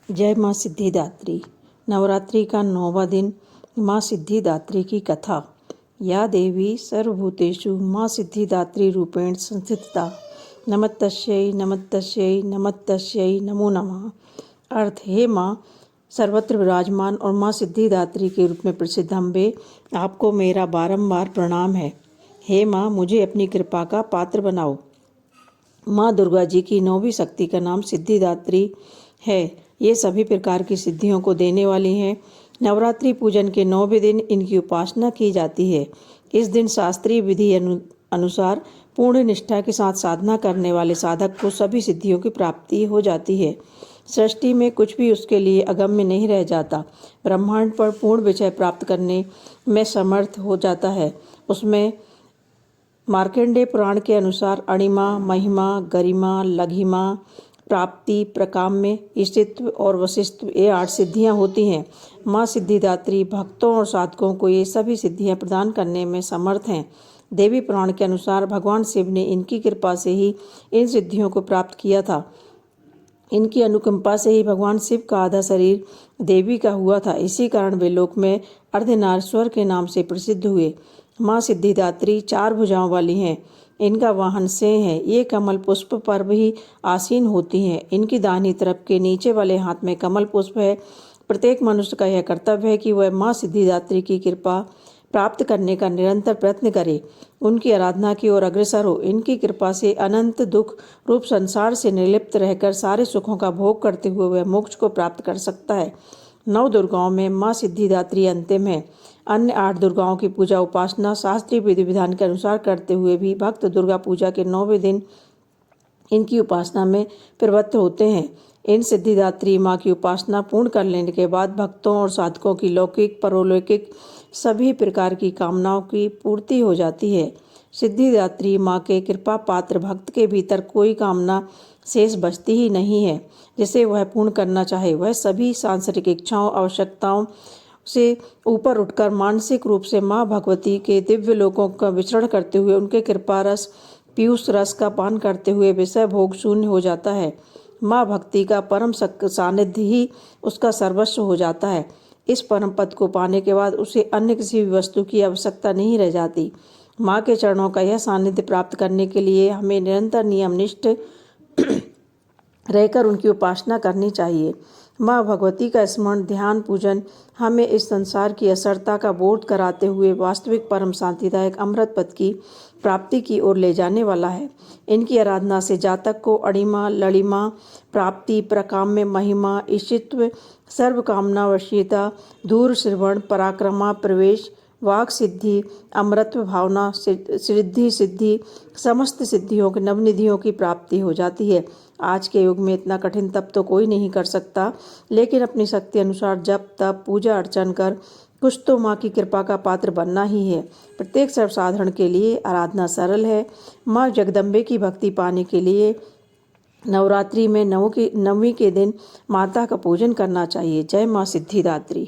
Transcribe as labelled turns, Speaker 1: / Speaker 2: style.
Speaker 1: जय माँ सिद्धिदात्री। नवरात्रि का 9वां दिन माँ सिद्धिदात्री की कथा। या देवी सर्वभूतेषु माँ सिद्धिदात्री रूपेण संस्थिता। नमस्तस्यै नमस्तस्यै नमस्तस्यै नमो नमः। अर्थ: हे माँ सर्वत्र विराजमान और माँ सिद्धिदात्री के रूप में प्रसिद्ध अम्बे, आपको मेरा बारंबार प्रणाम है। हे माँ, मुझे अपनी कृपा का पात्र बनाओ। माँ दुर्गा जी की 9वीं शक्ति का नाम सिद्धिदात्री है। ये सभी प्रकार की सिद्धियों को देने वाली हैं। नवरात्रि पूजन के 9वें दिन इनकी उपासना की जाती है। इस दिन शास्त्रीय विधि अनुसार पूर्ण निष्ठा के साथ साधना करने वाले साधक को सभी सिद्धियों की प्राप्ति हो जाती है। सृष्टि में कुछ भी उसके लिए अगम्य नहीं रह जाता। ब्रह्मांड पर पूर्ण विजय प्राप्त करने में समर्थ हो जाता है। उसमें मार्कंडेय पुराण के अनुसार अणिमा, महिमा, गरिमा, लघिमा, प्राप्ति, प्रकाम्य, ईशित्व और वशिष्ठ, ये 8 सिद्धियां होती हैं। माँ सिद्धिदात्री भक्तों और साधकों को ये सभी सिद्धियां प्रदान करने में समर्थ हैं। देवी पुराण के अनुसार भगवान शिव ने इनकी कृपा से ही इन सिद्धियों को प्राप्त किया था। इनकी अनुकंपा से ही भगवान शिव का आधा शरीर देवी का हुआ था। इसी कारण वे लोक में अर्धनारीश्वर के नाम से प्रसिद्ध हुए। माँ सिद्धिदात्री 4 भुजाओं वाली हैं। इनका वाहन सिंह है। ये कमल पुष्प पर भी आसीन होती हैं। इनकी दाहिनी तरफ के नीचे वाले हाथ में कमल पुष्प है। प्रत्येक मनुष्य का यह कर्तव्य है कि वह माँ सिद्धिदात्री की कृपा प्राप्त करने का निरंतर प्रयत्न करे, उनकी आराधना की ओर अग्रसर हो। इनकी कृपा से अनंत दुख रूप संसार से निर्लिप्त रहकर सारे सुखों का भोग करते हुए वह मोक्ष को प्राप्त कर सकता है। 9 दुर्गाओं में माँ सिद्धिदात्री अंतिम है। अन्य 8 दुर्गाओं की पूजा उपासना शास्त्रीय विधि विधान के अनुसार करते हुए भी भक्त दुर्गा पूजा के 9वें दिन इनकी उपासना में प्रवृत्त होते हैं। इन सिद्धिदात्री माँ की उपासना पूर्ण कर लेने के बाद भक्तों और साधकों की लौकिक परलौकिक सभी प्रकार की कामनाओं की पूर्ति हो जाती है। सिद्धिदात्री माँ के कृपा पात्र भक्त के भीतर कोई कामना शेष बचती ही नहीं है जिसे वह पूर्ण करना चाहे। वह सभी सांसारिक इच्छाओं आवश्यकताओं से ऊपर उठकर मानसिक रूप से माँ भगवती के दिव्य लोकों का विचरण करते हुए उनके कृपा रस पीयूष रस का पान करते हुए विषय भोग शून्य हो जाता है। माँ भक्ति का परम सानिध्य ही उसका सर्वस्व हो जाता है। इस परम पद को पाने के बाद उसे अन्य किसी भी वस्तु की आवश्यकता नहीं रह जाती। माँ के चरणों का यह सानिध्य प्राप्त करने के लिए हमें निरंतर नियमनिष्ठ रहकर उनकी उपासना करनी चाहिए। माँ भगवती का स्मरण ध्यान पूजन हमें इस संसार की असरता का बोध कराते हुए वास्तविक परम शांतिदायक अमृत पद की प्राप्ति की ओर ले जाने वाला है। इनकी आराधना से जातक को अणिमा, ललिमा, प्राप्ति, प्रकाम्य, महिमा, ईशित्व, सर्वकामना वशीयता, दूर श्रवण, पराक्रमा, प्रवेश, वाक सिद्धि, अमृतत्व भावना, सिद्धि, समस्त सिद्धियों के नवनिधियों की प्राप्ति हो जाती है। आज के युग में इतना कठिन तप तो कोई नहीं कर सकता, लेकिन अपनी शक्ति अनुसार जप तप पूजा अर्चन कर कुछ तो माँ की कृपा का पात्र बनना ही है। प्रत्येक सर्वसाधारण के लिए आराधना सरल है। माँ जगदम्बे की भक्ति पाने के लिए नवरात्रि में 9वीं के दिन माता का पूजन करना चाहिए। जय माँ सिद्धिदात्री।